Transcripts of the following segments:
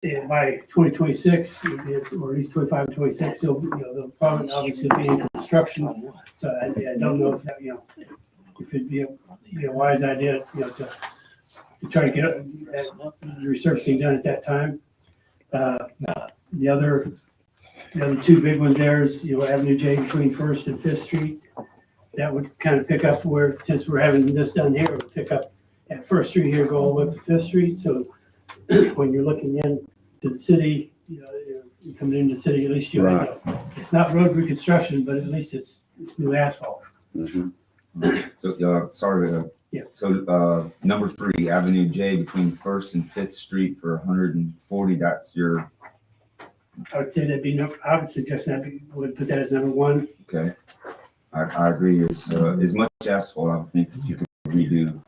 And by 2026, or at least 25 and 26, they'll probably obviously be in construction. So I don't know if that, if it'd be a wise idea, to try to get that resurfacing done at that time. The other two big ones there is, Avenue J between First and Fifth Street. That would kind of pick up where, since we're having this done here, it would pick up at First Street here, go all the way up to Fifth Street. So when you're looking in to the city, you're coming into the city, at least it's not road reconstruction, but at least it's new asphalt. Mm-hmm. So, sorry. Yeah. So, number 3, Avenue J between First and Fifth Street for 140. That's your. I would say I would suggest would put that as number 1. Okay. I agree. It's as much asphalt I think that you could redo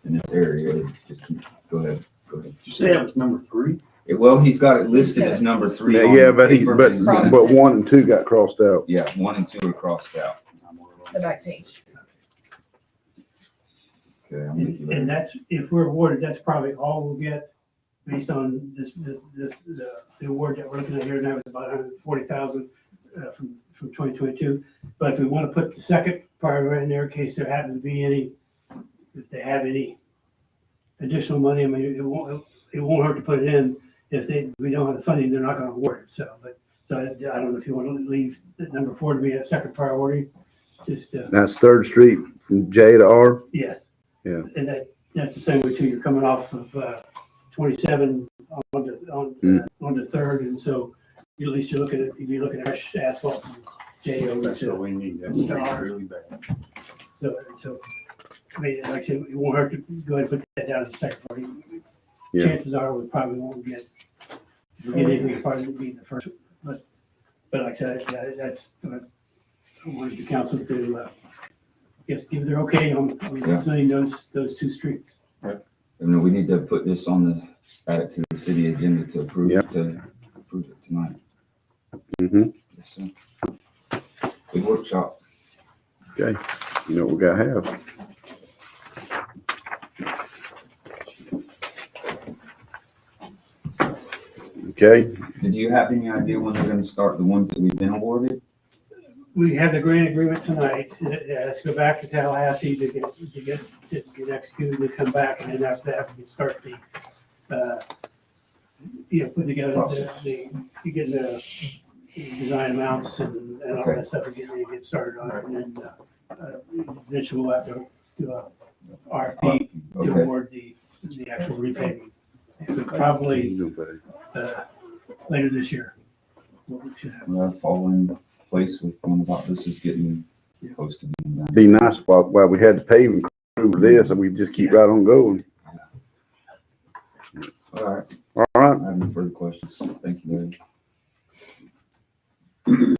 in this area. Just go ahead. Did you say that was number 3? Well, he's got it listed as number 3. Yeah, but 1 and 2 got crossed out. Yeah, 1 and 2 are crossed out. The back page. Okay, I'm with you. And that's, if we're awarded, that's probably all we'll get based on the award that we're looking at here now is about 140,000 from 2022. But if we want to put the second part right in there, in case there happens to be if they have any additional money, I mean, it won't hurt to put it in. If we don't have the funding, they're not going to award it. So I don't know if you want to leave number 4 to be a second priority. That's 3rd Street from J to R. Yes. Yeah. And that's the same way too. You're coming off of 27 onto 3rd, and so at least you're looking at fresh asphalt from J over That's to what we need. That's really bad. So I mean, like I said, it won't hurt to go ahead and put that down as a second party. Yeah. Chances are we probably won't get anything as part of the first, but like I said, that's I wanted the council to give their okay on considering those 2 streets. Right. And we need to put this add it to the city agenda to approve it tonight. Mm-hmm. Yes, sir. Good workshop. Okay. You know what we got to have. Okay. Did you have any idea when they're going to start the ones that we've been awarded? We have the grant agreement tonight. Let's go back to Tallahassee to get executed and come back, and then after that we can start putting together getting the design amounts and all that stuff and get started on it, and then eventually we'll have to do a RFP to award the actual repaving. So probably later this year. We should have. Following place with one about this is getting close to being done. Be nice while we had the paving crew with this, and we just keep right on going. All right. All right. I have no further questions. Thank you, Larry.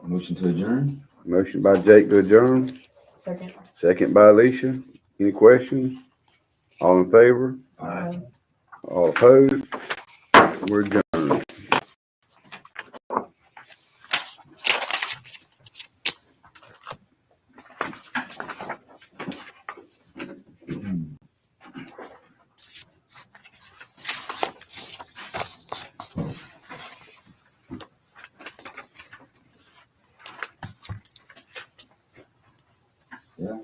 Motion to adjourn. Motion by Jake to adjourn. Second. Second by Alicia. Any questions? All in favor? Aye. All opposed? We're adjourned. Yeah.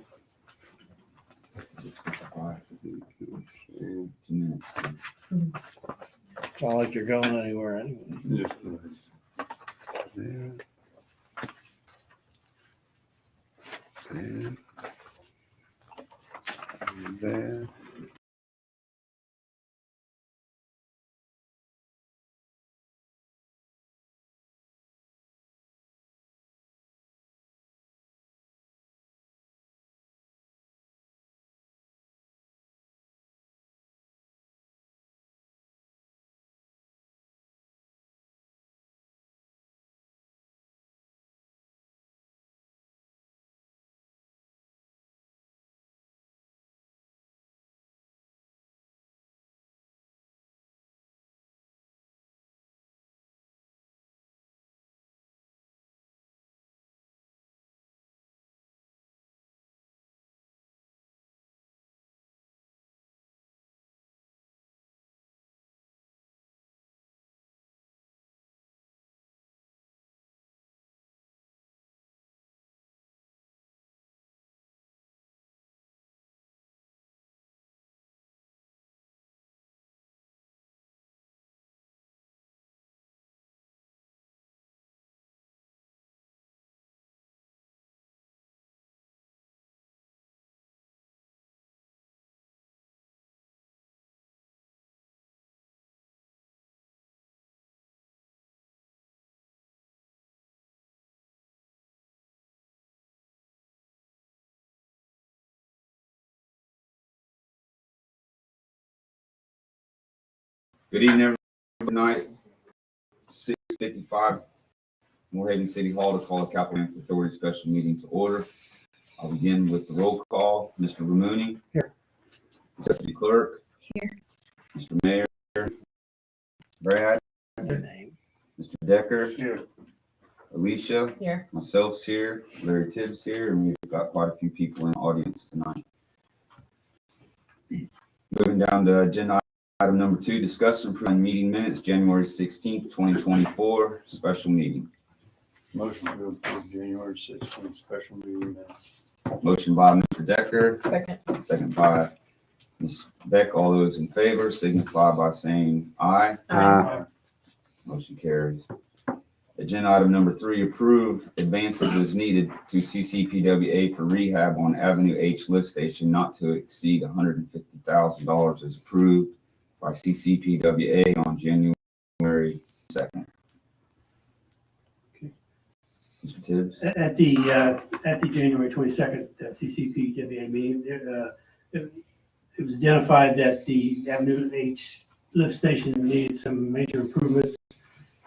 2 minutes. It's not like you're going anywhere anyway. Yeah. Yeah. And there. Good evening, everyone. Good night. 6:55, Morehaven City Hall to call the Capital Finance Authority special meeting to order. I'll begin with the roll call. Mr. Ramuni. Here. Deputy Clerk. Here. Mr. Mayor. Brad. Mr. Decker. Here. Alicia. Here. Myself's here. Larry Tibbs here, and we've got quite a few people in the audience tonight. Moving down to agenda item number 2, discuss and approve meeting minutes, January 16th, 2024, special meeting. Motion to approve January 16th special meeting minutes. Motion by Mr. Decker, Second. second by Ms. Beck. All those in favor signify by saying aye. Aye. Motion carries. Agenda item number 3, approve advances as needed to CCPWA for rehab on Avenue H lift station not to exceed $150,000 as approved by CCPWA on January 2nd. Mr. Tibbs? At the January 22nd CCPWA meeting, it was identified that the Avenue H lift station needed some major improvements.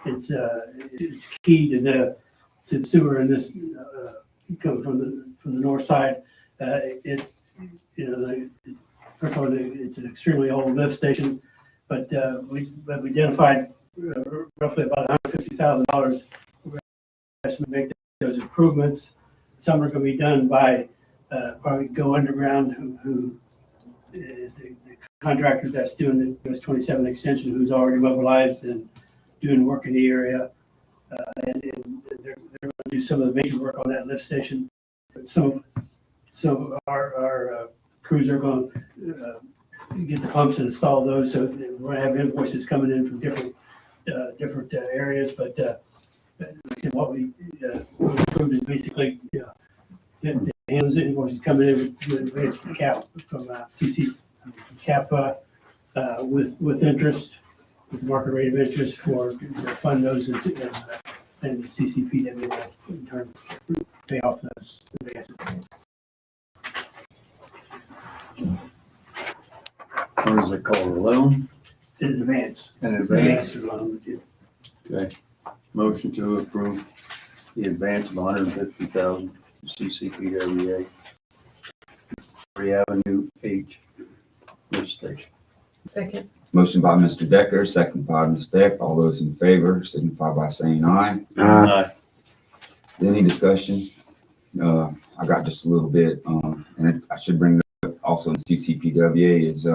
It's key to the sewer in this, coming from the north side. First of all, it's an extremely old lift station, but we identified roughly about $150,000 to make those improvements. Some are going to be done by probably Go Underground, who is the contractor that's doing the US 27 extension, who's already mobilized and doing work in the area. And they're going to do some of the major work on that lift station. Some of our crews are going to get the pumps and install those. So we're going to have invoices coming in from different areas, but what we approved is basically the hands invoices coming in with from CaPFA with interest, with market rate of interest for fund those and CCP will in turn pay off those advances. What is it called, a loan? In advance. An advance. Okay. Motion to approve the advance of $150,000 to CCPWA. 3 Avenue H lift station. Second. Motion by Mr. Decker, second by Ms. Beck. All those in favor signify by saying aye. Aye. Any discussion? I got just a little bit, and I should bring up also in CCPWA is,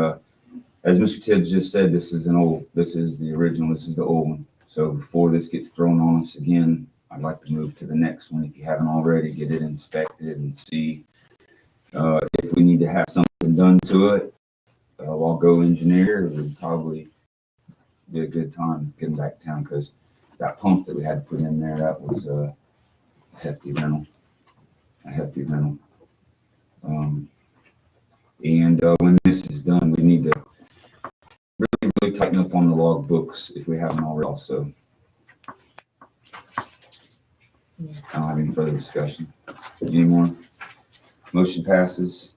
as Mr. Tibbs just said, this is the original, this is the old one. So before this gets thrown on us again, I'd like to move to the next one. If you haven't already, get it inspected and see if we need to have something done to it. I'll go engineer. It would probably be a good time getting back to town because that pump that we had to put in there, that was a hefty rental. When this is done, we need to really tighten up on the log books if we haven't already also. I don't have any further discussion. Any more? Motion passes.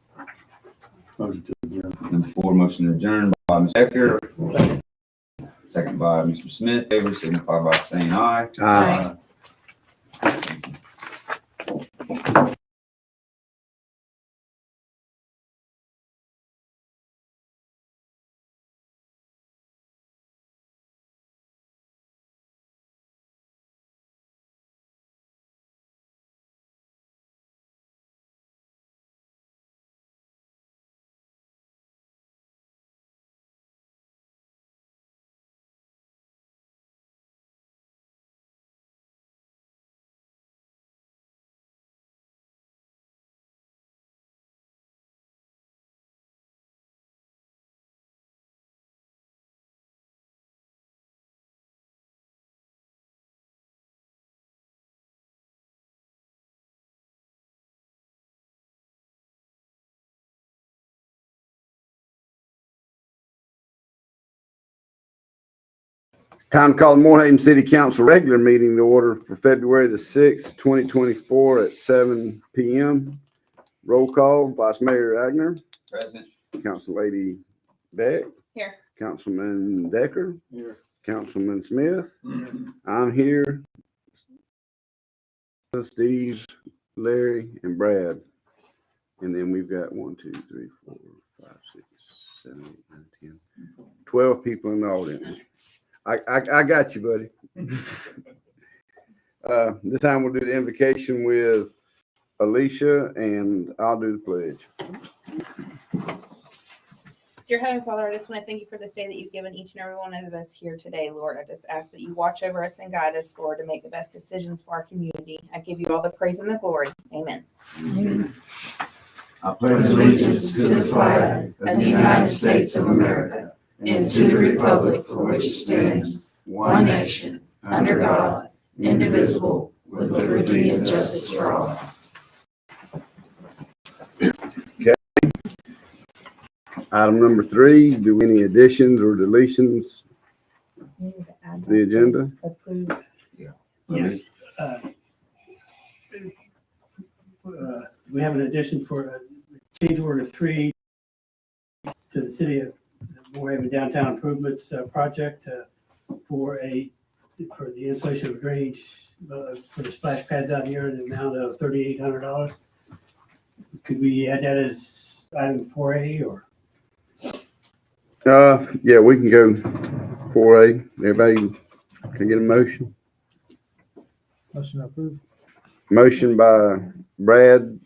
Motion to adjourn. Number 4, motion to adjourn by Mr. Decker. Second by Mr. Smith. Favor signify by saying aye. Aye. Time to call the Morehaven City Council regular meeting to order for February the 6th, 2024 at 7 p.m. Roll call, Vice Mayor Agner, Present. Council Lady Beck, Here. Councilman Decker, Here. Councilman Smith. I'm here. Steve, Larry, and Brad. And then we've got 1, 2, 3, 4, 5, 6, 7, 8, 9, 10, 12 people in the audience. I got you, buddy. This time we'll do the invocation with Alicia, and I'll do the pledge. Dear Heavenly Father, I just want to thank you for this day that you've given each and every one of us here today, Lord. I just ask that you watch over us and guide us, Lord, to make the best decisions for our community. I give you all the praise and the glory. Amen. Amen. I Pledge allegiance to the flag of the United States of America and to the republic for which it stands, one nation, under God, indivisible, with liberty and justice for all. Item number 3, do any additions or deletions You need to add to the agenda? Approve. Yes. We have an addition for change order 3 to the city of Moorhaven Downtown Improvements Project for the installation of drainage for the splash pads out here in the amount of $3,800. Could we add that as item 4A or? Yeah, we can go 4A. Everybody can get a motion. Motion approved. Motion by Brad,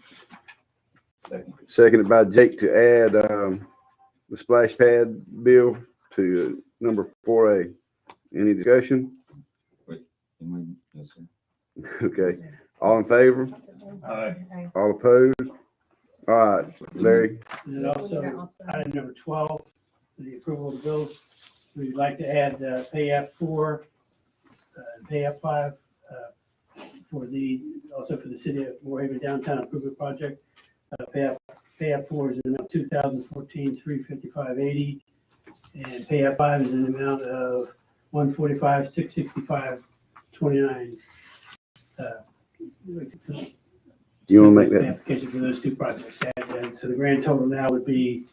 Second. seconded by Jake to add the splash pad bill to number 4A. Any discussion? Yes, sir. Okay. All in favor? Aye. All opposed? All right, Larry. And then also item number 12, the approval of the bills. We'd like to add pay app 4, pay app 5 for the city of Moorhaven Downtown Improvement Project. Pay app 4 is in the amount of 2014 $355.80, and pay app 5 is in the amount of $145 $665.29. You want to make that? Application for those 2 projects. And so the grand total now would be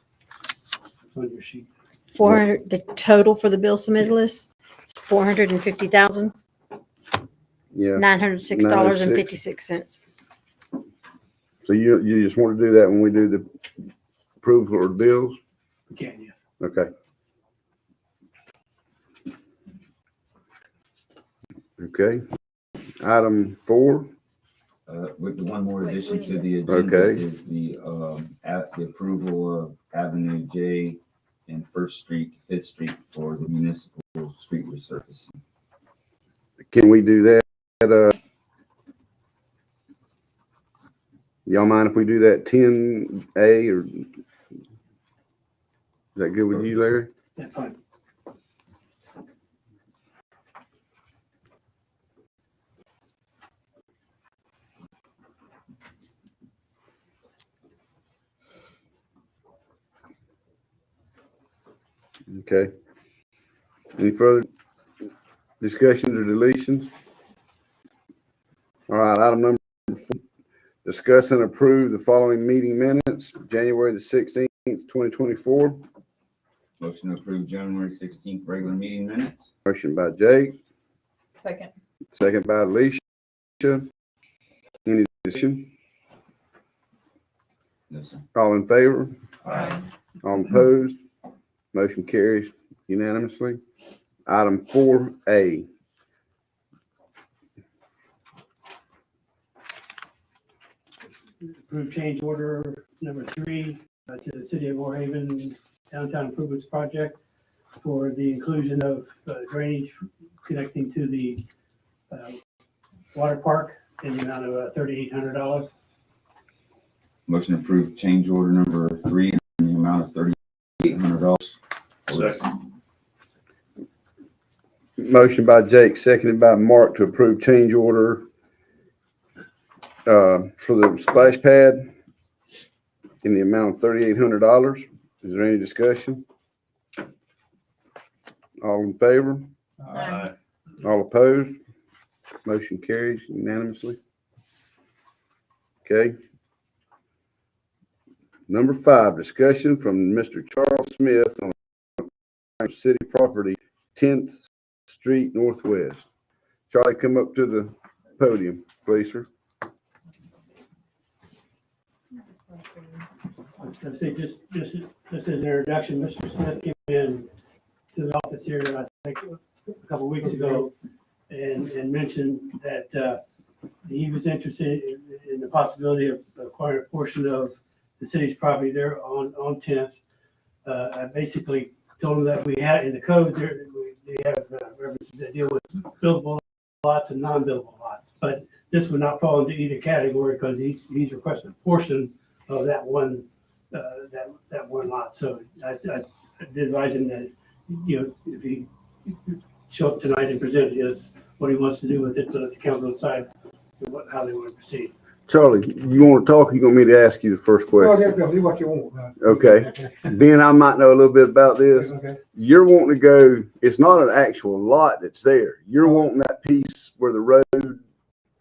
on your sheet. 400, the total for the bill submitted list is $450,906.56. Yeah. So you just want to do that when we do the approval of bills? We can, yes. Okay. Okay. Item 4. With one more Wait, addition we to need the agenda Okay. is the approval of Avenue J and First Street, Fifth Street for the municipal street resurfacing. Can we do that? Y'all mind if we do that 10A, or is that good with you, Larry? Yeah, fine. Okay. Any further discussions or deletions? All right, item number 4, discuss and approve the following meeting minutes, January the 16th, 2024. Motion to approve January 16th regular meeting minutes. Motion by Jake, Second. second by Alicia. Any discussion? Yes, sir. All in favor? Aye. All opposed? Motion carries unanimously. Item 4A. Approve change order number 3 to the city of Moorhaven Downtown Improvements Project for the inclusion of drainage connecting to the water park in the amount of $3,800. Motion to approve change order number 3 in the amount of $3,800. Second. Motion by Jake, seconded by Mark to approve change order for the splash pad in the amount of $3,800. Is there any discussion? All in favor? Aye. All opposed? Motion carries unanimously. Okay. Number 5, discussion from Mr. Charles Smith on city property, 10th Street Northwest. Charlie, come up to the podium, please, sir. I'd say just as an introduction, Mr. Smith came in to the office here, I think, a couple of weeks ago, and mentioned that he was interested in the possibility of acquiring a portion of the city's property there on 10th. I basically told him that we had in the code, they have references that deal with buildable lots and non-buildable lots, but this would not fall into either category because he's requesting a portion of that one lot. So I did advise him that, if he show up tonight and present his, what he wants to do with it, to let the council decide how they want to proceed. Charlie, you want to talk? Or you want me to ask you the first question? Do what you want. Okay. Ben, I might know a little bit about this. Okay. You're wanting to go, it's not an actual lot that's there. You're wanting that piece where the road,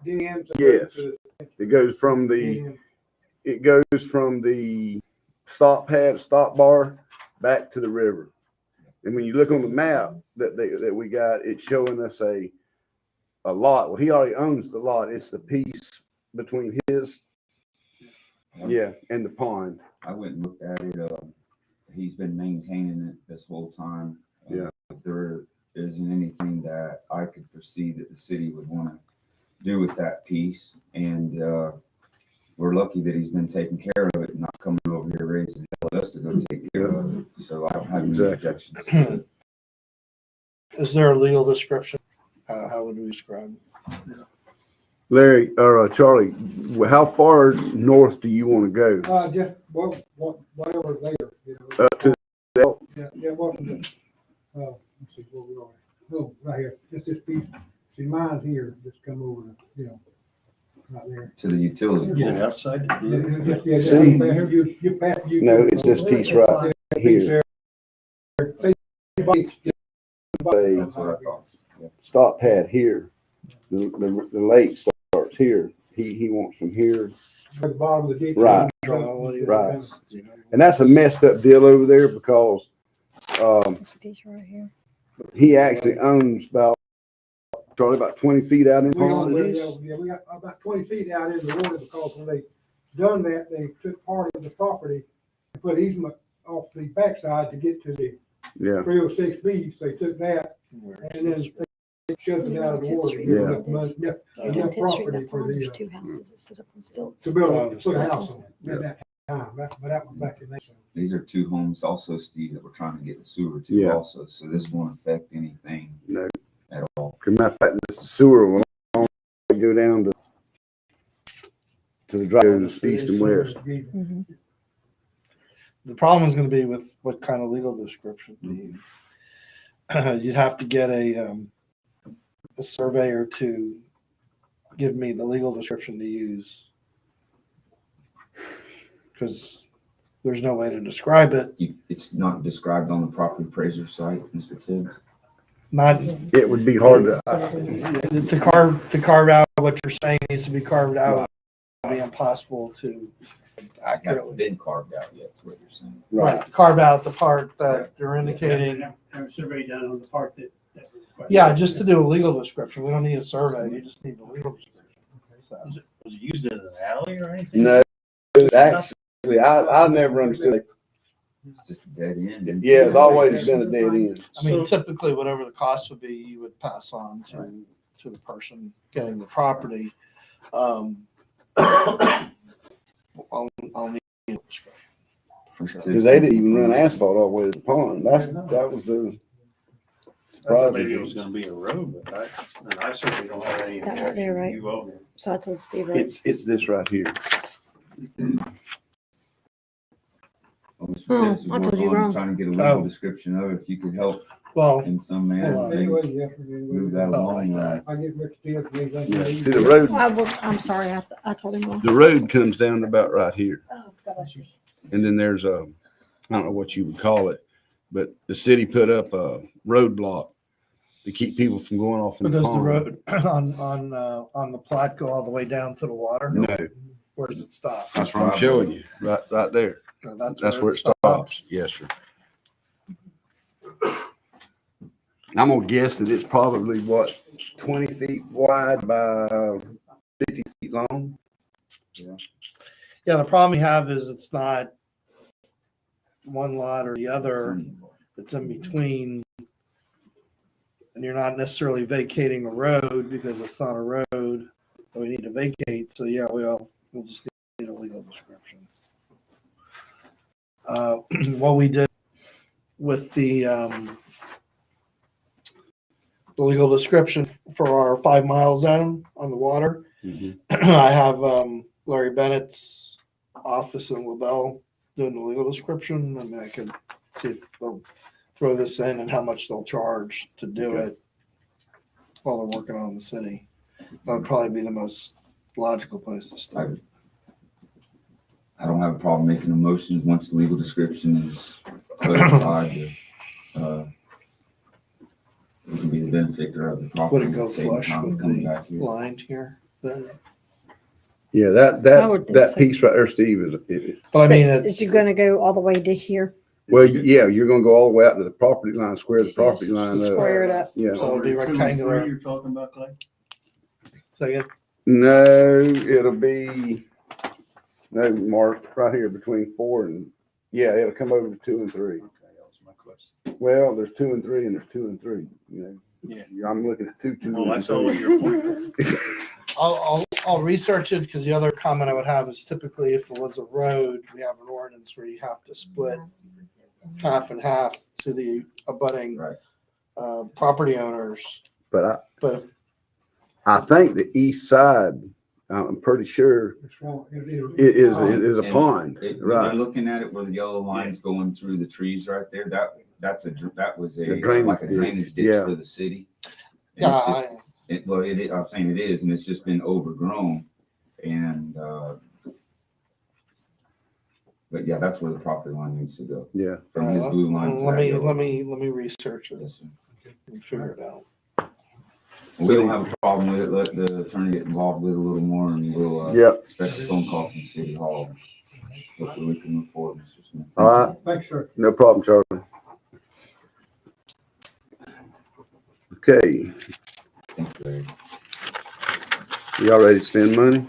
yes, it goes from the stop pad, stop bar, back to the river. And when you look on the map that we got, it's showing us a lot. Well, he already owns the lot. It's the piece between his, and the pond. I went and looked at it. He's been maintaining it this whole time. Yeah. There isn't anything that I could foresee that the city would want to do with that piece. And we're lucky that he's been taking care of it and not coming over here raising hell at us to go take care of it. So I don't have any Exactly. objections to it. Is there a legal description? How would we describe it? Larry, or Charlie, how far north do you want to go? Just, whatever there, Up to wasn't it? Let's see, where we are. Oh, right here, just this piece. See, mine's here, just come over, right there. To the utility. Get it outside the deal. See? No, it's this piece right here. That's what I thought. Stop pad here. The lake starts here. He wants from here. At the bottom of the ditch. Right. Right. And that's a messed up deal over there because This piece right here. he actually owns about 20 feet out in the We pond. got about 20 feet out in the water because when they done that, they took part of the property and put easement off the backside to get to the Yeah. 306B. So they took that and then they shoved it out of the water. Yeah. Enough property for There's the, two houses that sit up on stilts. to put a house on it at that time. But that was back in that. These are two homes also, Steve, that we're trying to get the sewer to Yeah. also. So this won't affect anything No. at all. As a matter of fact, this sewer will only go down to the drive east and west. Mhm. The problem is going to be with what kind of legal description do you? You'd have to get a surveyor to give me the legal description to use. Because there's no way to describe it. It's not described on the property appraiser site, Mr. Tibbs. Not It would be hard to, to carve out what you're saying needs to be carved out. It would be impossible to It hasn't accurately. been carved out yet, is what you're saying. right. Right, carve out the part that you're indicating. Have a survey done on the part that. Yeah, just to do a legal description. We don't need a survey. You just need the legal description. So, Was it used as an alley or anything? No, actually, I never understood. It's just a dead end. Yeah, it's always been a dead end. I mean, typically, whatever the cost would be, you would pass on to the person getting the property. I'll need a description. Because they didn't even run asphalt all the way to the pond. That was the I thought surprise. maybe it was gonna be a road, but I certainly don't have any That right objection. there, right? You own it. So I told Steve, right? It's this right here. Well, Mr. Oh, Tibbs is I told you working on wrong. trying to get a legal description of it. If you could help Well, in some manner, maybe move that Oh, like along. that. I get Rick Tibbs, Yeah. See, the road, I'm sorry, I told him wrong. the road comes down to about right here. Oh, God, I see. And then there's I don't know what you would call it, but the city put up a roadblock to keep people from going off in but the does the pond. road on the plat go all the way down to the water? No, Where does it stop? that's what I'm showing you, right there. That's That's where it stops. Yes, sir. I'm gonna guess that it's probably what, 20 feet wide by 50 feet long. Yeah, the problem you have is it's not one lot or the other. It's in between. And you're not necessarily vacating a road because it's not a road that we need to vacate. So yeah, we'll just need a legal description. What we did with the legal description for our 5 mile zone on the water, I have Larry Bennett's office in LaBelle doing the legal description. I mean, I can see if they'll throw this in and how much they'll charge to do it while they're working on the city. That would probably be the most logical place to start. I don't have a problem making a motion once the legal description is clarified. We can be the benefactor of the property. Would it go save flush time with coming the back here. line here then? Yeah, I would think that so. piece right there, Steve, is But I mean, Is it gonna go all the way to here? well, yeah, you're gonna go all the way out to the property line, square the property line up. Square it up. Yeah. So it'll be Over 2 and rectangular. 3 You're talking about, Clay? Second, No, it'll be, no, Mark, right here between 4 and, yeah, it'll come over to 2 and 3. Okay, that was my question. Well, there's 2 and 3 and there's 2 and 3, you know. Yeah. I'm looking at 2, 2. Well, and that's always 3. your point. I'll research it because the other comment I would have is typically if it was a road, we have an ordinance where you have to split half and half to the abutting Right. property owners. But But I think the east side, I'm pretty sure It's wrong. It it is a And pond, When you're right? looking at it where the yellow line's going through the trees right there, that was The a, drainage like a ditch, drainage ditch yeah. for the city. And yeah, it's just, I'm saying it is, and it's just been overgrown. And, but yeah, that's where the property line needs to go. Yeah. From his blue line to let that me yellow. let me research it Yes, sir. and figure it out. We don't have a problem with it. Let the attorney get involved with it a little more, and we'll, Yep. expect a phone call from City Hall. Hopefully we can move forward, Mr. Smith. All right. Thanks, sir. No problem, Charlie. Okay, Thank you, Larry. y'all ready to spend money?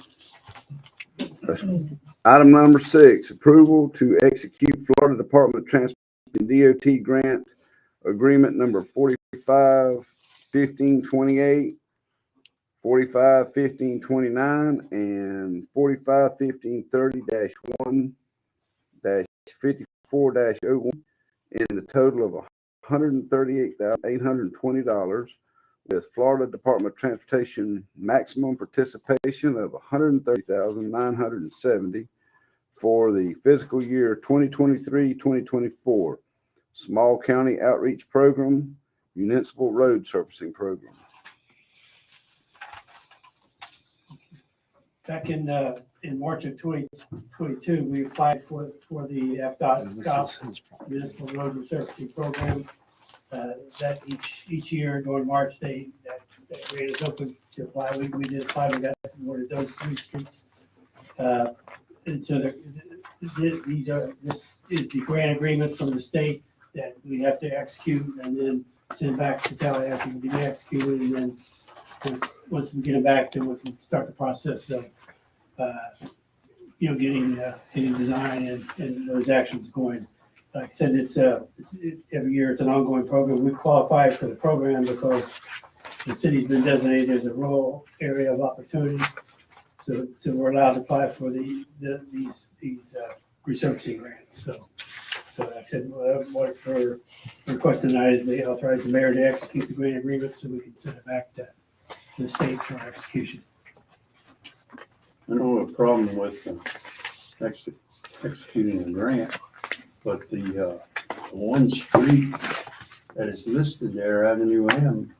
Item number 6, approval to execute Florida Department of Transportation DOT grant agreement number 451528, 451529, and 451530-1-54-01 in the total of $138,820 with Florida Department of Transportation maximum participation of $130,970 for the fiscal year 2023-2024 Small County Outreach Program, Municipal Road Surfacing Program. Back in March of 2022, we applied for the FDOT SCOP Municipal Road Resurfacing Program. That each year during March, that grant is open to apply. We did apply, we got awarded those 3 streets. And so this is the grant agreement from the state that we have to execute and then send back to Tallahassee to be executed. And then once we get it back, then we can start the process of, getting design and those actions going. Like I said, it's every year it's an ongoing program. We qualify for the program because the city's been designated as a rural area of opportunity. So we're allowed to apply for these resurfacing grants. So like I said, what we're requesting tonight is they authorize the mayor to execute the grant agreement so we can send it back to the state for execution. I don't have a problem with executing a grant, but the one street that is listed there, Avenue M,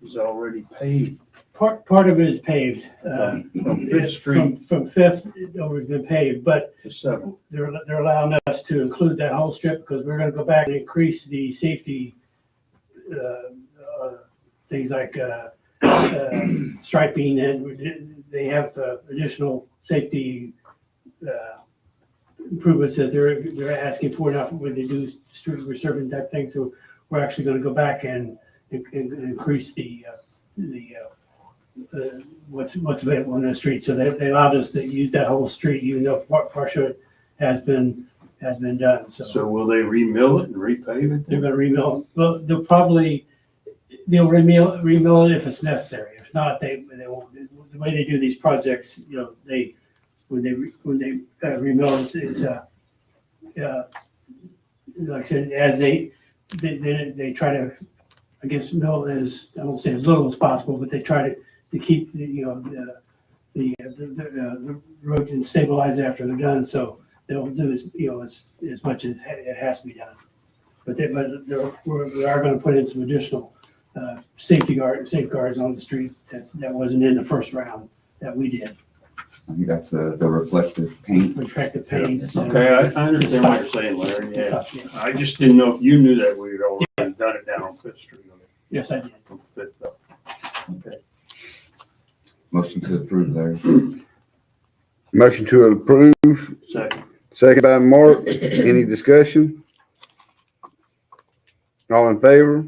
is already paved. Part of it is paved. From Fifth Street From Fifth, it's always been paved, but to 7th. they're allowing us to include that whole strip because we're gonna go back and increase the safety, things like, striping, and they have additional safety, improvements that they're asking for now when they do street resurfacing type things. So we're actually gonna go back and increase what's available on the street. So they allowed us to use that whole street, even though partial of it has been done. So will they remill it and repave it? They're gonna remill, well, they'll remill it if it's necessary. If not, they won't. The way they do these projects, when they remill, it's like I said, as they try to, I guess, mill as, I won't say as little as possible, but they try to keep the road and stabilize after they're done. So they'll do as much as it has to be done. But we are going to put in some additional safeguards on the street that wasn't in the first round that we did. I think that's the reflective paint. Reflective paints. Okay, I understand what you're saying, Larry, yeah. I just didn't know if you knew that we had already done it down on Fifth Street. Yes, I did. Okay. Motion to approve, Larry. Motion to approve, Second. second by Mark. Any discussion? All in favor?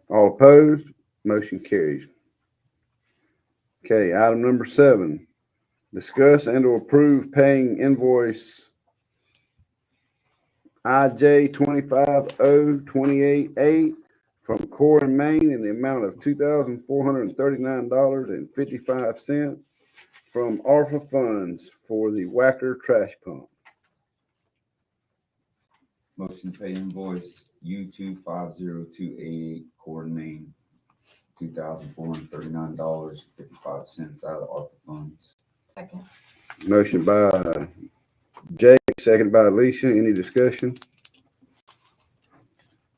All opposed? Motion carries. Okay, item number 7. Discuss and or approve paying invoice IJ 250288 from Core and Main in the amount of $2,439.55 from ARPA funds for the Wacker trash pump. Motion to pay invoice U250288 Core and Main, $2,439.55 out of the ARPA funds. Second. Motion by Jake, second by Alicia. Any discussion?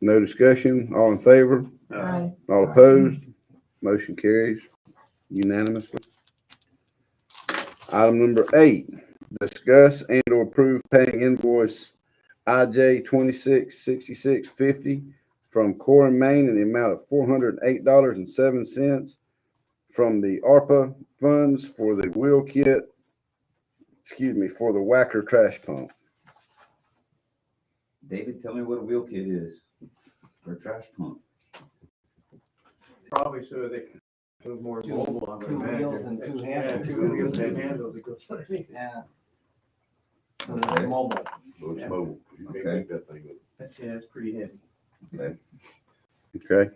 No discussion. All in favor? Aye. All opposed? Motion carries unanimously. Item number 8, discuss and or approve paying invoice IJ 266650 from Core and Main in the amount of $408.07 from the ARPA funds for the wheel kit, for the Wacker trash pump. David, tell me what a wheel kit is for a trash pump. Probably so they can move more mobile, I would Two imagine. wheels and two Yeah, handles. two wheels and handles, it goes like that. Yeah. Okay. Mobile. Yeah. mobile. Okay. That's pretty heavy. Okay.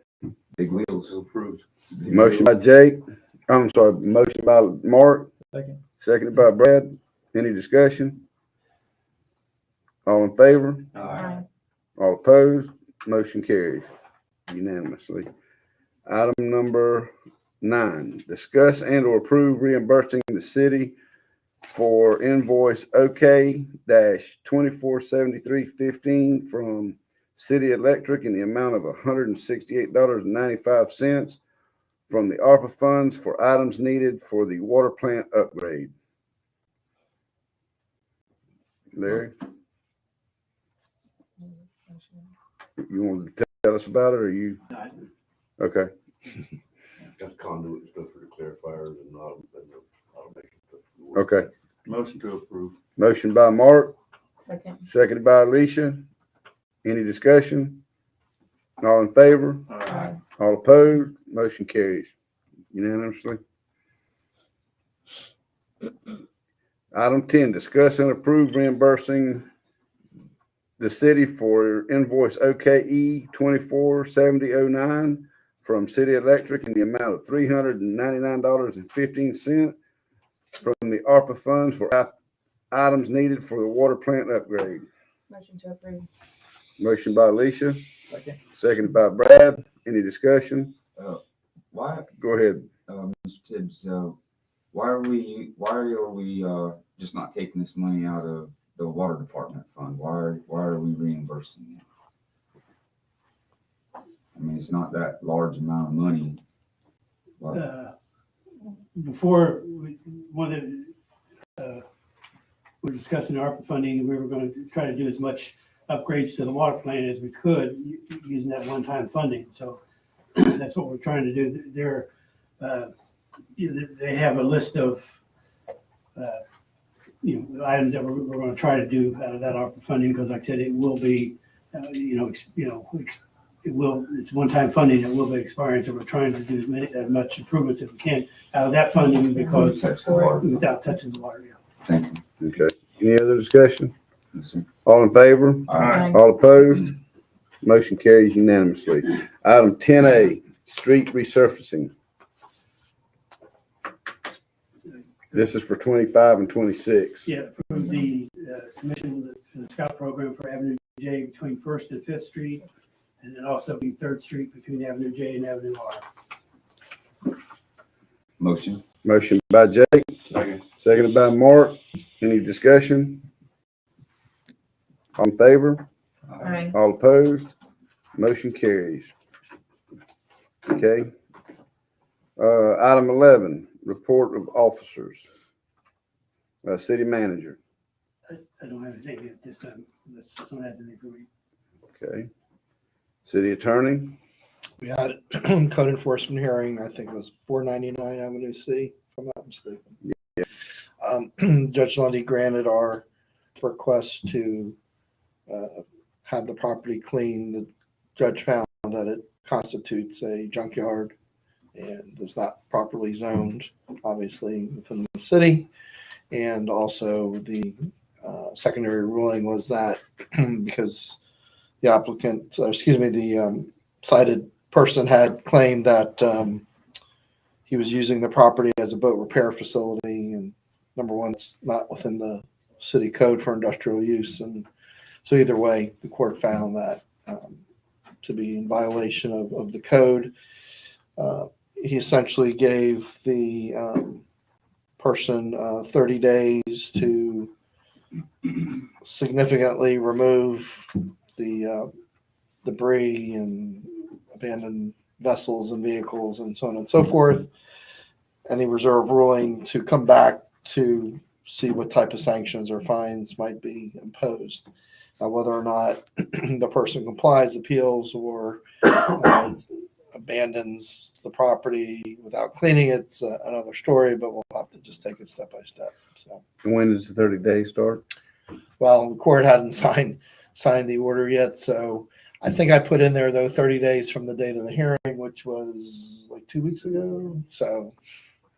Big wheels. Approved. Motion by Jake. I'm sorry. Motion by Mark. Second. Seconded by Brad. Any discussion? All in favor? Aye. All opposed? Motion carries unanimously. Item number 9, discuss and or approve reimbursing the city for invoice OK-247315 from City Electric in the amount of $168.95 from the ARPA funds for items needed for the water plant upgrade. Larry, you want to tell us about it, or you? Okay. That's conduit stuff for the clarifiers and automation stuff. Okay. Motion to approve. Motion by Mark, Second. seconded by Alicia. Any discussion? All in favor? Aye. All opposed? Motion carries unanimously. Item 10, discuss and approve reimbursing the city for invoice OKE 247009 from City Electric in the amount of $399.15 from the ARPA funds for items needed for the water plant upgrade. Motion to approve. Motion by Alicia, Second. seconded by Brad. Any discussion? Why, Go ahead. Mr. Tibbs, why are we just not taking this money out of the water department fund? Why are we reimbursing it? I mean, it's not that large amount of money. Before we're discussing ARPA funding, we were going to try to do as much upgrades to the water plant as we could using that one-time funding. So that's what we're trying to do. They have a list of items that we're going to try to do out of that ARPA funding, because like I said, it will be it's one-time funding that will be expiring, so we're trying to do as much improvements as we can out of that funding because Touch the water. without touching the water. Yeah. Thank you. Okay. Any other discussion? Yes, sir. All in favor? All right. All opposed? Motion carries unanimously. Item 10A, street resurfacing. This is for 25 and 26. Yeah, approve the submission for the SCOP program for Avenue J between First and Fifth Street, and then also be Third Street between Avenue J and Avenue R. Motion. Motion by Jake, Second. seconded by Mark. Any discussion? All in favor? Aye. All opposed? Motion carries. Okay. Item 11, report of officers. City manager. I don't have anything at this time, unless someone has anything for me. Okay. City attorney. We had a code enforcement hearing, I think it was 499 Avenue C, if I'm not mistaken. Yeah. Judge Lundy granted our request to have the property cleaned. The judge found that it constitutes a junkyard and is not properly zoned, obviously, within the city. And also the secondary ruling was that because the applicant, the cited person had claimed that he was using the property as a boat repair facility, and number one, it's not within the city code for industrial use. And so either way, the court found that to be in violation of the code. He essentially gave the person 30 days to significantly remove the debris and abandoned vessels and vehicles and so on and so forth. Any reserve ruling to come back to see what type of sanctions or fines might be imposed. Now, whether or not the person complies, appeals, or abandons the property without cleaning, it's another story, but we'll have to just take it step by step. So, When does the 30 days start? well, the court hadn't signed the order yet, so I think I put in there though 30 days from the date of the hearing, which was like 2 weeks ago. So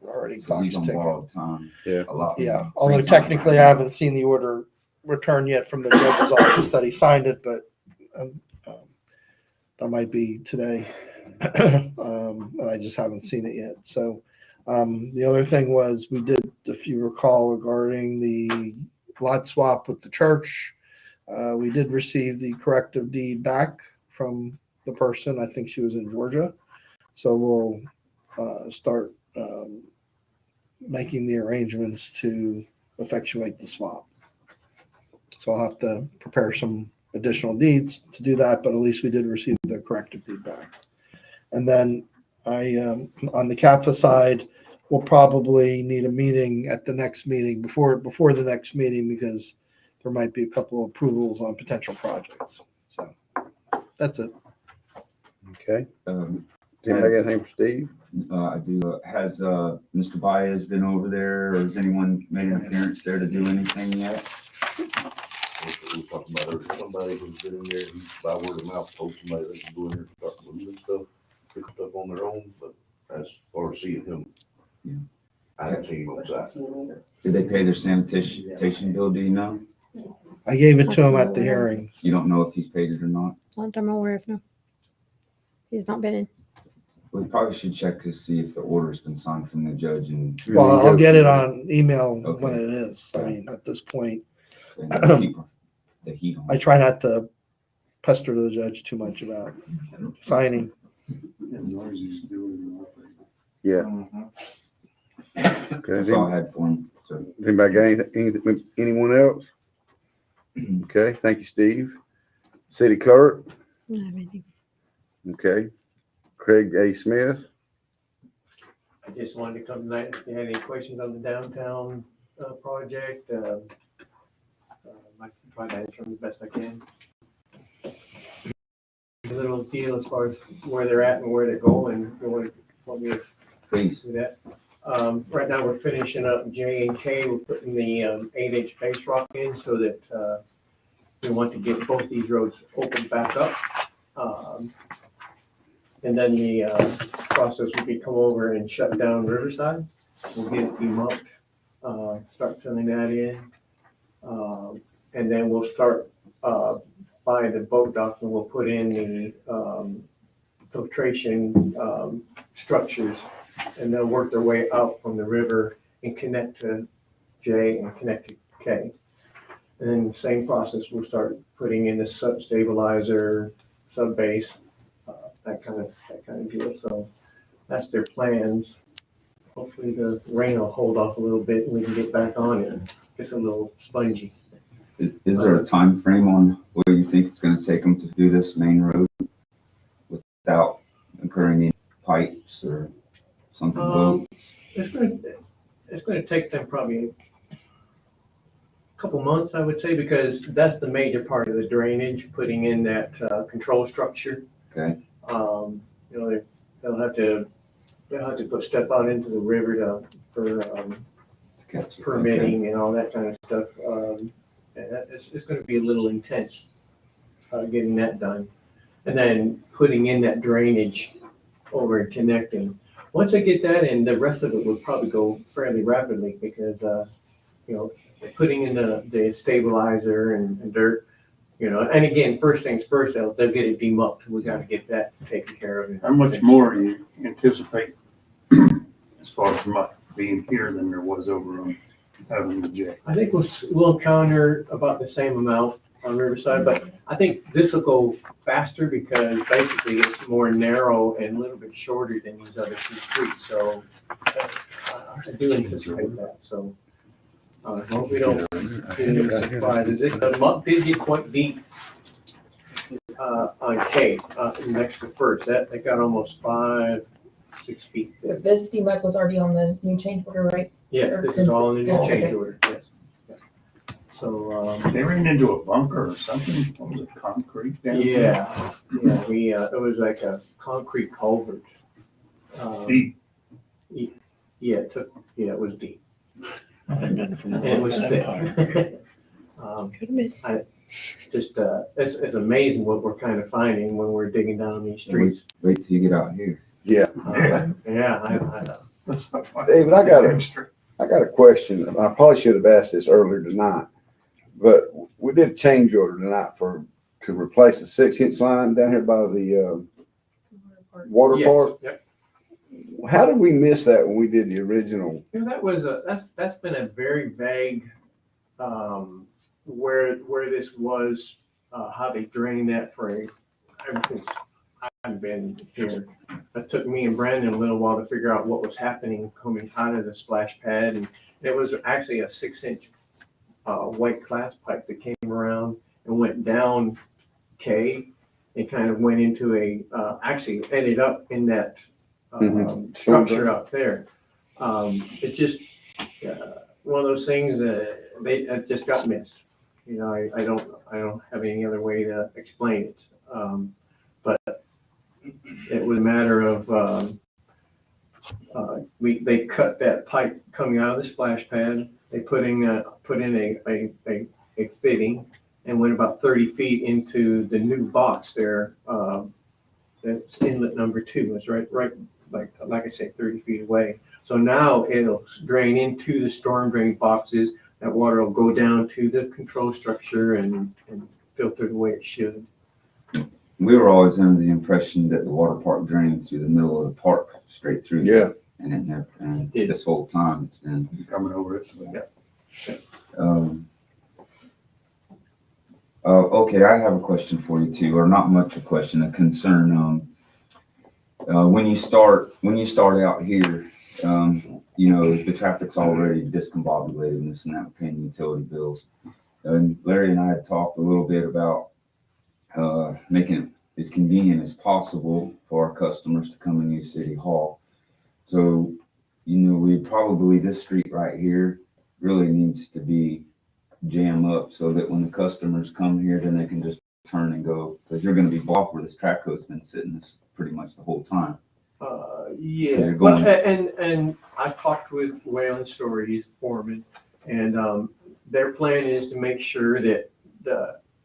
already So we clock's don't ticking. borrow time. Yeah. A lot. Yeah, although technically I haven't seen the order returned yet from the judge's office that he signed it, but that might be today. And I just haven't seen it yet. So the other thing was we did, if you recall, regarding the lot swap with the church, we did receive the corrective deed back from the person. I think she was in Georgia. So we'll start making the arrangements to effectuate the swap. So I'll have to prepare some additional deeds to do that, but at least we did receive the corrective deed back. And then I, on the CaPFA side, we'll probably need a meeting at the next meeting, before the next meeting, because there might be a couple of approvals on potential projects. So that's it. Okay. Um, Anybody got anything for Steve? I do. Has Mr. Baez been over there, or has anyone made an appearance there to do anything yet? We talked about earlier, somebody who's been in there, he, by word of mouth, told somebody they can go in there and start moving stuff, pick stuff on their own, but as far as seeing him, Yeah. I haven't seen him on site. Did they pay their sanitation bill? Do you know? I gave it to him at the hearing. You don't know if he's paid it or not? Not that I'm aware of, no. He's not been in. We probably should check to see if the order's been signed from the judge and Well, I'll get it on email Okay. when it is. I mean, at this point, keep the heat on. I try not to pester the judge too much about signing. Yeah. Mhm. Okay. That's all I had for him. So Anybody got anything, anyone else? Okay, thank you, Steve. City clerk, I don't have anything. okay. Craig A. Smith, I just wanted to come tonight, if you had any questions on the downtown project, I can try to answer them the best I can. A little deal as far as where they're at and where they're going, if you want me to please. do that. Right now, we're finishing up J and K. We're putting the 8-inch base rock in so that we want to get both these roads opened back up. And then the process would be come over and shut down Riverside. We'll get it demucked, start filling that in. And then we'll start by the boat docks, and we'll put in the filtration structures, and they'll work their way out from the river and connect to J and connect to K. And then the same process, we'll start putting in the sub stabilizer, sub base, that kind of deal. So that's their plans. Hopefully the rain will hold off a little bit and we can get back on it. It's a little spongy. Is there a time frame on what you think it's going to take them to do this main road without incurring any pipes or something? It's going to take them probably a couple months, I would say, because that's the major part of the drainage, putting in that control structure. Okay. You know, they'll have to put stuff out into the river for permitting and all that kind of stuff. And it's going to be a little intense getting that done, and then putting in that drainage over and connecting. Once I get that in, the rest of it will probably go fairly rapidly because you know, putting in the stabilizer and dirt. You know, and again, first things first, they'll get it demucked. We got to get that taken care of. How much more do you anticipate as far as much being here than there was over on Avenue J? I think we'll encounter about the same amount on Riverside, but I think this will go faster because basically it's more narrow and a little bit shorter than these other two streets. So I do anticipate that. So I hope we don't get any surprises. The muck did get quite deep on K next to First. That got almost 5-6 feet. But this demuck was already on the new change order, right? Yes, this is all in the new Oh, change okay. order. Yes. Yeah. So They ran into a bunker or something. What was it, concrete down there? yeah, we it was like a concrete culvert. Deep. Yeah, it was deep. Nothing better from And it was thick. Could have been. Just, it's amazing what we're kind of finding when we're digging down these streets. Wait till you get out here. Yeah. Yeah, I That's not funny. David, I got a question. I probably should have asked this earlier tonight, but we did a change order tonight to replace the 6-inch line down here by the water yes, park. yep. How did we miss that when we did the original? You know, that was that's been a very vague, where this was, how they drained that ever since I've been here. It took me and Brandon a little while to figure out what was happening coming out of the splash pad, and it was actually a 6-inch white glass pipe that came around and went down K and kind of went into actually ended up in that structure up there. It just one of those things that it just got missed. You know, I don't have any other way to explain it. But it was a matter of they cut that pipe coming out of the splash pad. They put in a fitting and went about 30 feet into the new box there. That's inlet number 2. It's right like I said, 30 feet away. So now it'll drain into the storm drain boxes. That water will go down to the control structure and filter the way it should. We were always under the impression that the water park drained through the middle of the park, straight through. Yeah. And it never, and did. this whole time it's been. Coming over it. Okay, I have a question for you too, or not much a question, a concern. When you start out here, you know, the traffic's already discombobulated and this and that, paying utility bills. And Larry and I had talked a little bit about making it as convenient as possible for our customers to come and use City Hall. So, you know, this street right here really needs to be jammed up so that when the customers come here, then they can just turn and go, because you're going to be blocked where this track code's been sitting this pretty much the whole time. Yeah, well, and I talked with Wayland Story, he's the foreman, and their plan is to make sure that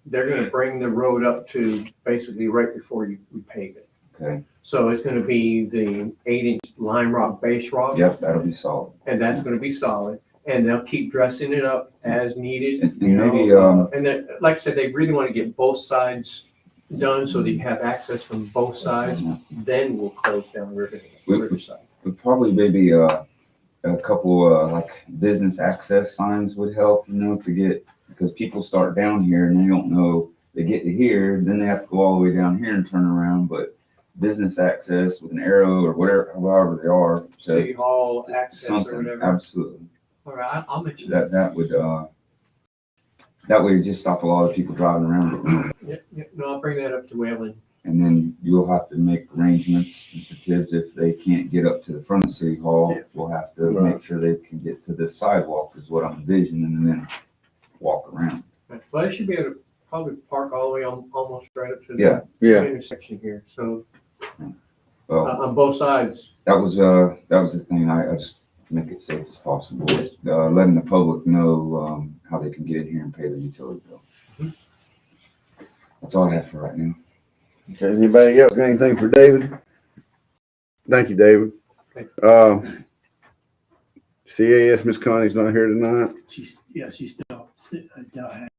they're gonna bring the road up to basically right before we pave it. Okay, So it's gonna be the 8-inch lime rock base rock. yep, that'll be solid. And that's gonna be solid, and they'll keep dressing it up as needed. And you know, maybe, And then, like I said, they really wanna get both sides done so that you have access from both sides, then we'll close down Riverside. But probably maybe, a couple, like business access signs would help, you know, to get, because people start down here and they don't know, they get to here, then they have to go all the way down here and turn around, but business access with an arrow or whatever, however they are. City Hall access or Something, whatever. absolutely. All right, I'll mention that. That would, that way it just stop a lot of people driving around. Yeah, no, I'll bring that up to Whalen. And then you'll have to make arrangements, Mr. Tibbs, if they can't get up to the front of City Hall, we'll have to make sure they can get to this sidewalk is what I'm envisioning, and then walk around. Well, they should be able to probably park all the way almost right up to Yeah. the intersection here, so Well, on both sides. that was the thing, I just make it safe as possible, letting the public know, how they can get in here and pay their utility bill. That's all I have for right now. Okay, anybody else got anything for David? Thank you, David. Okay. CAS, Miss Connie's not here tonight. She's still has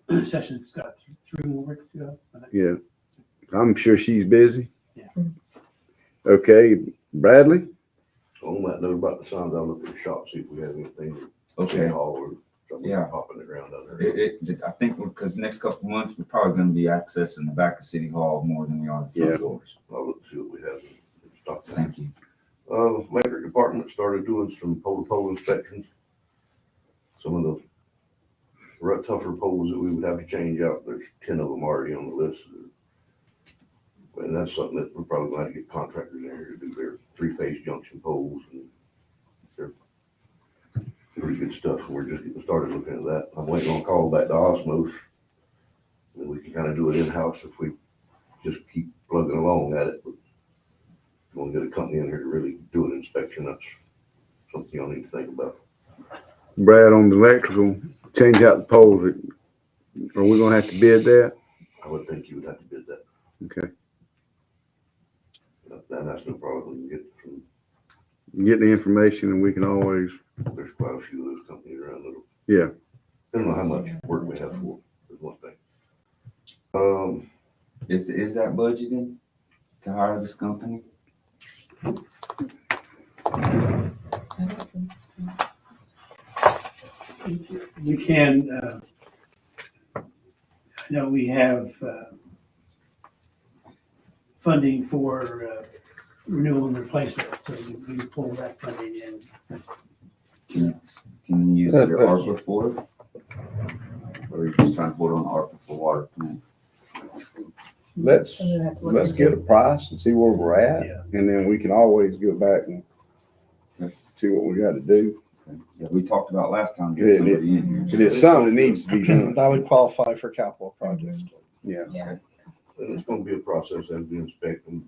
a session's got 3 more weeks to go. Yeah, I'm sure she's busy. Yeah. Okay, Bradley? On that note about the signs, I'll look at the shop, see if we have anything. City Okay. Hall or something Yeah. popping the ground out there. I think because the next couple of months, we're probably gonna be accessing the back of City Hall more than we are the front doors. I'll look and see what we have in stock. Thank you. Electric department started doing some pole inspections. Some of the tougher poles that we would have to change out, there's 10 of them already on the list. And that's something that we're probably going to get contractors in here to do their 3-phase junction poles, and they're pretty good stuff. And we're just getting started looking at that. I'm waiting on a call back to Osmos, and we can kind of do it in-house if we just keep plugging along at it. But we want to get a company in here to really do an inspection. That's something y'all need to think about. Brad, on the electrical, change out the poles. Are we gonna have to bid that? I would think you would have to bid that. Okay. And that's no problem. We can get from, Get the information and we can always, there's quite a few of those companies around that. yeah. Depending on how much work we have for, is one thing. Is that budgeted to hire this company? We can, I know we have funding for renewal and replacement, so we can pull that funding in. Can you use your ARPA for it? Or are you just trying to hold on to ARPA for water plant? Let's get a price and see where we're at, Yeah. and then we can always go back and see what we gotta do. Yeah, we talked about last time, getting somebody in here. But it's something that needs to be done. That would qualify for capital projects. Yeah. And it's gonna be a process as we inspect them.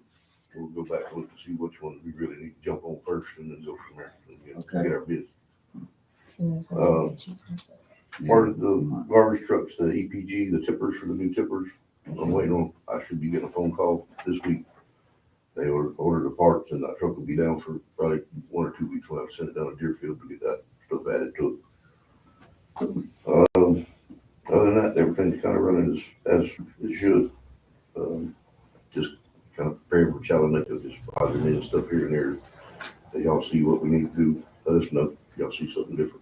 We'll go back and look to see which ones we really need to jump on first and then go from there. And get our bids. Part of the garbage trucks, the EPG, the tippers for the new tippers, I'm waiting on, I should be getting a phone call this week. They ordered the parts and that truck will be down for probably 1 or 2 weeks when I send it down to Deerfield to get that stuff added to it. Other than that, everything's kind of running as it should. Just kind of preparing for Chattanooga, just positive and stuff here and there. That y'all see what we need to do. Let us know if y'all see something different.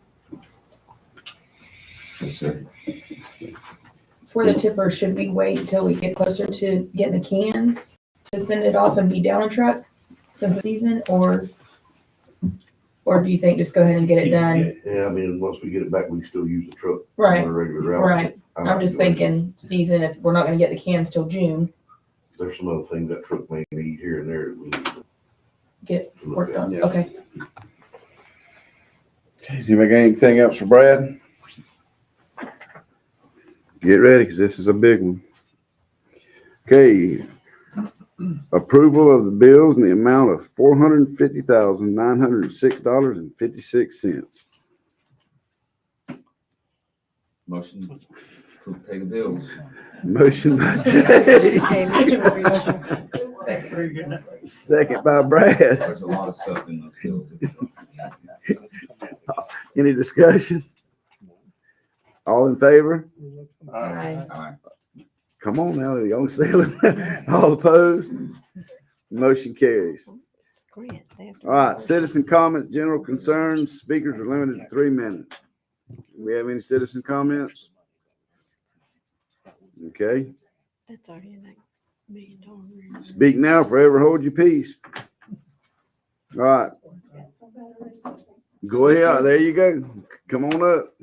Yes, sir. For the tipper, should we wait until we get closer to getting the cans to send it off and be down a truck since the season, or do you think just go ahead and get it done? Yeah, I mean, once we get it back, we can still use the truck. Right. On a regular route. Right. I'm just thinking season, if we're not gonna get the cans till June, There's some other things that truck may need here and there that we need to get look worked at. on. Yeah. Okay. Does anybody got anything else for Brad? Get ready, because this is a big one. Okay. Approval of the bills in the amount of $450,906.56. Motion pay the bills. Motion by Jay. Second by Brad. There's a lot of stuff in those bills. Any discussion? All in favor? Aye. All right. Come on now, the young sailor. All opposed? Motion carries. All right, citizen comments, general concerns. Speakers are limited to 3 minutes. Do we have any citizen comments? Okay. That's already in that $1 million. Speak now, forever hold your peace. All right. Go ahead. There you go. Come on up.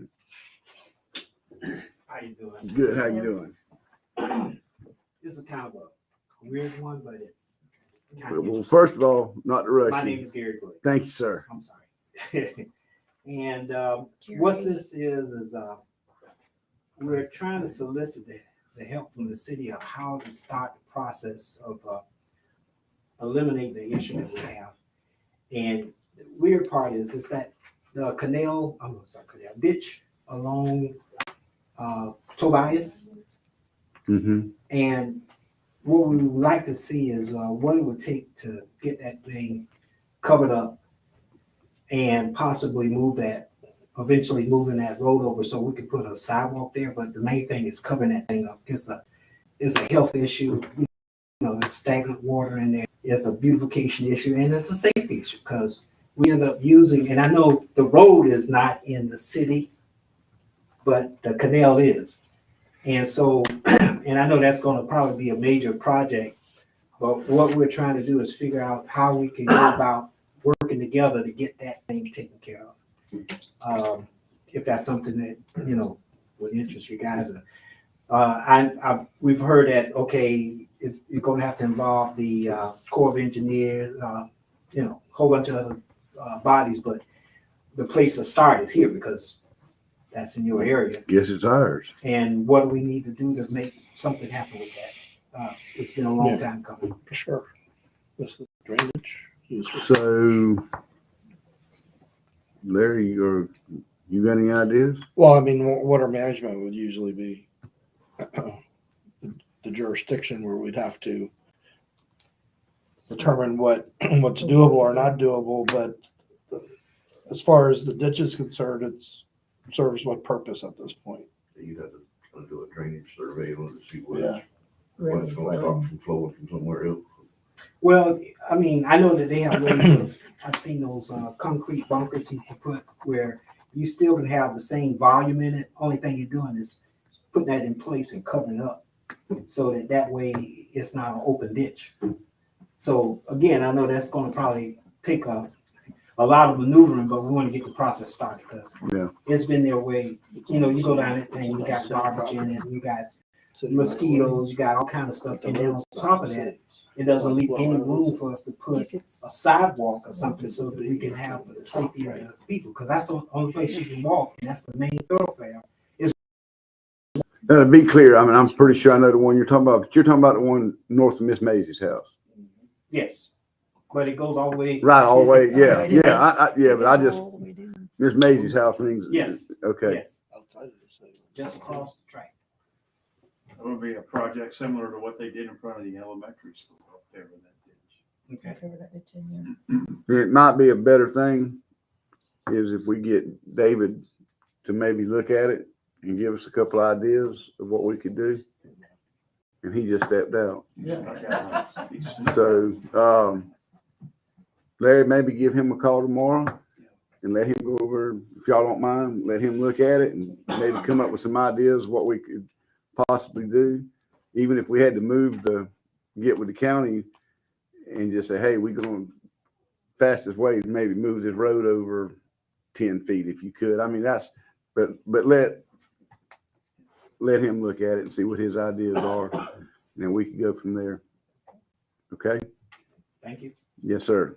How you doing? Good. How you doing? This is kind of a weird one, but it's kind of Well, first of all, not to rush my you. name is Gary Blake. Thank you, sir. I'm sorry. And what this is we're trying to solicit the help from the city of how to start the process of eliminating the issue that we have. And the weird part is that the ditch along Tobias. Mm-hmm. And what we would like to see is what it would take to get that thing covered up and possibly eventually moving that road over so we could put a sidewalk there. But the main thing is covering that thing up. It's a health issue. You know, there's stagnant water in there. It's a beautification issue, and it's a safety issue because we end up using, and I know the road is not in the city, but the canal is. And so, and I know that's going to probably be a major project, but what we're trying to do is figure out how we can go about working together to get that thing taken care of. If that's something that, you know, would interest you guys. We've heard that, okay, you're going to have to involve the Corps of Engineers, you know, a whole bunch of other bodies, but the place to start is here because that's in your area. Guess it's ours. And what do we need to do to make something happen with that? It's been a long time coming. For sure. This is drainage. So, Larry, you got any ideas? Well, I mean, water management would usually be the jurisdiction where we'd have to determine what's doable or not doable. But as far as the ditch is concerned, it serves what purpose at this point? You'd have to kind of do a drainage survey in order to see what Yeah. it's going to stop from flowing from somewhere else. Well, I mean, I know that they have ways of, I've seen those concrete bunkers you can put where you still can have the same volume in it. Only thing you're doing is putting that in place and covering it up so that way it's not an open ditch. So again, I know that's going to probably take a lot of maneuvering, but we want to get the process started because it's been their way. You know, you go down that thing, you got garbage in it, you got mosquitoes, you got all kind of stuff. And then on top of that, it doesn't leave any room for us to put a sidewalk or something so that we can have the safety of the people, because that's the only place you can walk, and that's the main thoroughfare. Now, to be clear, I mean, I'm pretty sure I know the one you're talking about, but you're talking about the one north of Miss Maisie's house. Yes, but it goes all the way. Right, all the way, yeah, but I just, Miss Maisie's house rings. Yes. Okay. Yes, just across the track. It would be a project similar to what they did in front of the elementary school up there with that ditch. Okay. It might be a better thing is if we get David to maybe look at it and give us a couple ideas of what we could do. And he just stepped out. So, Larry, maybe give him a call tomorrow and let him go over, if y'all don't mind, let him look at it and maybe come up with some ideas of what we could possibly do. Even if we had to get with the county and just say, hey, we're going fastest way to maybe move this road over 10 feet if you could. I mean, but let him look at it and see what his ideas are. And then we can go from there. Okay? Thank you. Yes, sir.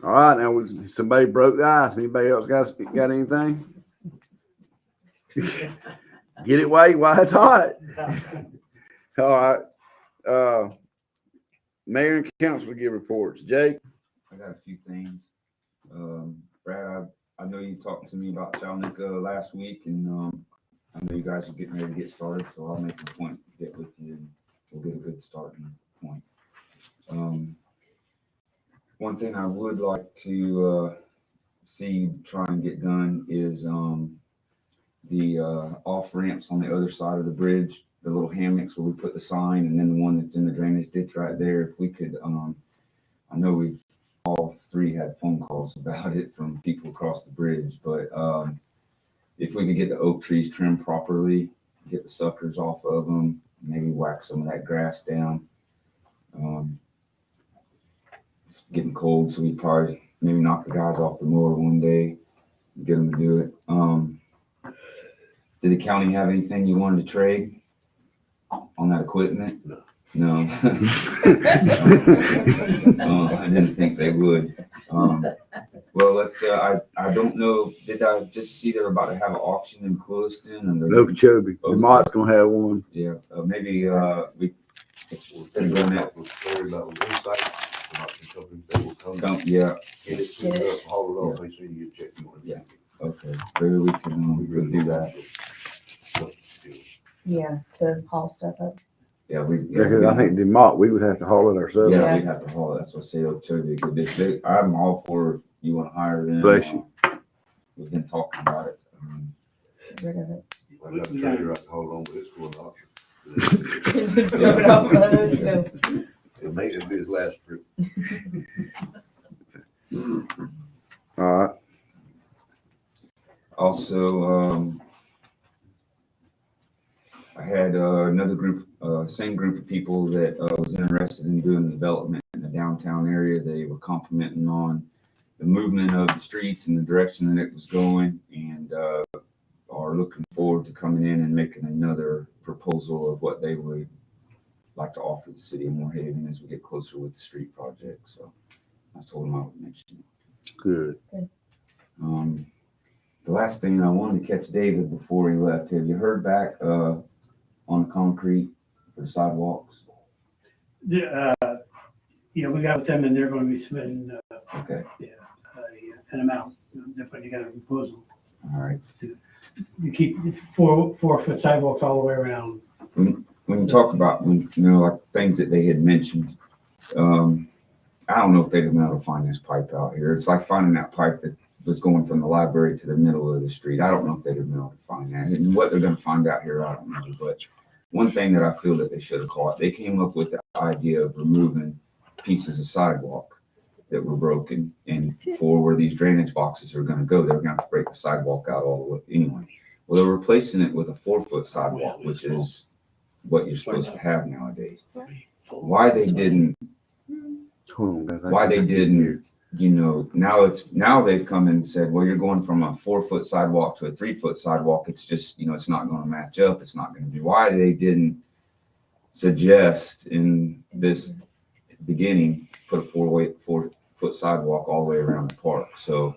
All right, now somebody broke the ice. Anybody else got anything? Get it while it's hot. All right. Mayor and council give reports. Jake? I got a few things. Brad, I know you talked to me about Chalnica last week, and I know you guys are getting ready to get started, so I'll make a point to get with you and we'll get a good starting point. One thing I would like to see try and get done is the off ramps on the other side of the bridge, the little hammocks where we put the sign, and then the one that's in the drainage ditch right there. If we could, I know we've all three had phone calls about it from people across the bridge, but if we could get the oak trees trimmed properly, get the suckers off of them, maybe whack some of that grass down. It's getting cold, so we probably maybe knock the guys off the mower one day, get them to do it. Did the county have anything you wanted to trade on that equipment? No. I didn't think they would. Well, let's. I don't know. Did I just see they're about to have an auction in Clewiston? And Okeechobee. The Mott's gonna have one. yeah, maybe we. We're going out with story about insight about some companies that will come Yeah. get it cleaned up, haul it off, they say you get checked on it. Yeah. Okay. Maybe we can we'll do that. Yeah, to haul stuff up. Yeah, we. Because I think the Mott, we would have to haul it ourselves. Yeah, we'd have to haul it. That's what I say. Okeechobee. I'm all for if you want to hire them. Bless you. We've been talking about it. Get rid of it. I got a trailer I can hold on, but it's going to auction. Drop it off, you know. It'll make it be his last trip. All right. Also, I had another group, same group of people that was interested in doing development in the downtown area. They were complimenting on the movement of the streets and the direction that it was going, and are looking forward to coming in and making another proposal of what they would like to offer the city of Moorhaven as we get closer with the street project. So I told them I would mention it. Good. The last thing I wanted to catch David before he left. Have you heard back on the concrete for the sidewalks? Yeah, we got with them and they're going to be submitting, Okay, an amount. They're putting together a proposal. all right. You keep 4-foot sidewalks all the way around. When you talk about, like things that they had mentioned, I don't know if they'd have been able to find this pipe out here. It's like finding that pipe that was going from the library to the middle of the street. I don't know if they'd have been able to find that. And what they're going to find out here, I don't know. But one thing that I feel that they should have caught, they came up with the idea of removing pieces of sidewalk that were broken, and for where these drainage boxes are going to go, they're going to have to break the sidewalk out all the way anyway. Well, they're replacing it with a 4-foot sidewalk, which is what you're supposed to have nowadays. Why they didn't, now they've come and said, well, you're going from a 4-foot sidewalk to a 3-foot sidewalk. It's just, it's not going to match up. It's not going to be why they didn't suggest in this beginning, put a 4-foot sidewalk all the way around the park. So,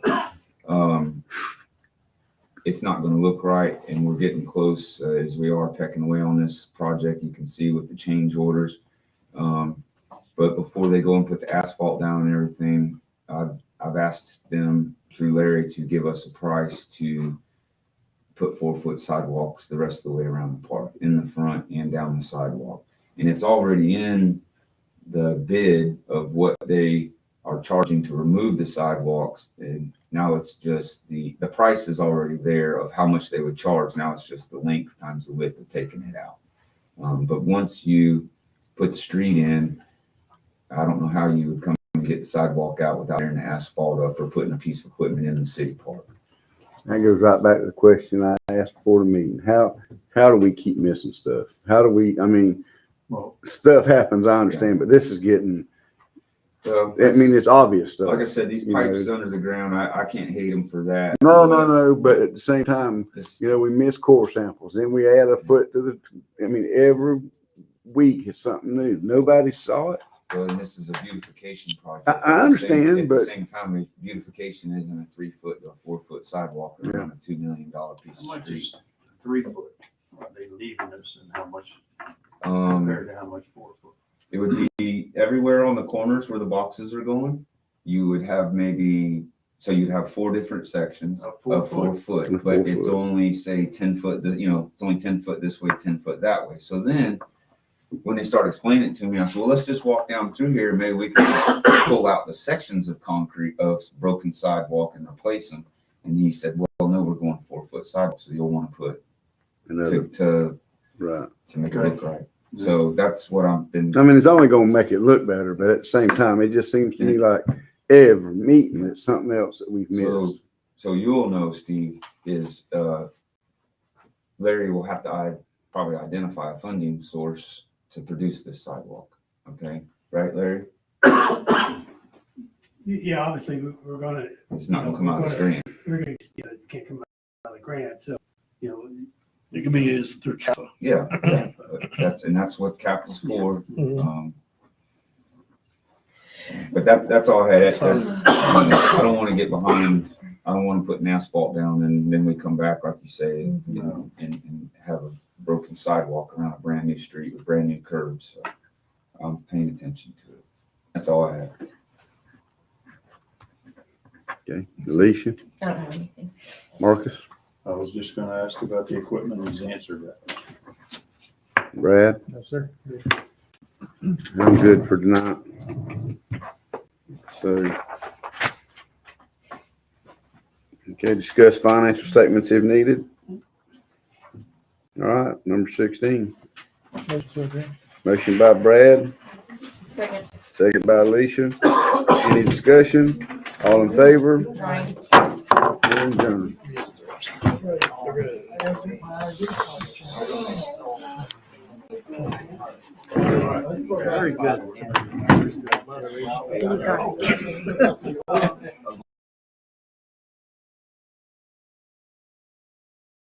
it's not going to look right, and we're getting close as we are pecking away on this project. You can see with the change orders. But before they go and put the asphalt down and everything, I've asked them through Larry to give us a price to put 4-foot sidewalks the rest of the way around the park, in the front and down the sidewalk. And it's already in the bid of what they are charging to remove the sidewalks, and now it's just the price is already there of how much they would charge. Now it's just the length times the width of taking it out. But once you put the street in, I don't know how you would come and get the sidewalk out without tearing the asphalt up or putting a piece of equipment in the city park. That goes right back to the question I asked before the meeting. How do we keep missing stuff? How do we, Well, stuff happens, I understand, but this is getting, it's obvious stuff. Like I said, these pipes under the ground, I can't hate them for that. No, but at the same time, we miss core samples. Then we add a foot to every week is something new. Nobody saw it. Well, and this is a beautification project. I understand, at but the same time, beautification isn't a 3-foot or 4-foot sidewalk around a $2 million piece how of much street. is 3-foot? Are they leaving us, and how much compared to how much 4-foot? It would be everywhere on the corners where the boxes are going. You would have maybe So you have 4 different sections Of 4 of 4 foot, Of but 4 it's foot. only say 10 foot, it's only 10 foot this way, 10 foot that way. So then when they started explaining it to me, I said, well, let's just walk down through here. Maybe we can just pull out the sections of concrete of broken sidewalk and replace them. And he said, well, no, we're going 4 foot sidewalk. So you'll want to put Another, to right. make it look right. So that's what I've been. I mean, it's only gonna make it look better, but at the same time, it just seems to me like every meeting, it's something else that we've missed. So you'll know, Steve, is Larry will have to probably identify a funding source to produce this sidewalk. Okay, right, Larry? Yeah, obviously, we're gonna, It's not gonna come out of this grant. we're gonna, it can't come out of the grant, so, It can be used through CaPFA. Yeah, but that's what CAP is for. But that's all I had. I don't want to get behind. I don't want to put an asphalt down and then we come back, like you say, and have a broken sidewalk around a brand new street with brand new curbs. So I'm paying attention to it. That's all I have. Okay, Alicia, I don't have anything. Marcus, I was just gonna ask about the equipment, he's answered that. Brad, No, sir. I'm good for tonight. So, okay, discuss financial statements if needed. All right, number 16. Motion by Brad, Second. second by Alicia. Any discussion? All in favor? Ryan. We're adjourned. Very good.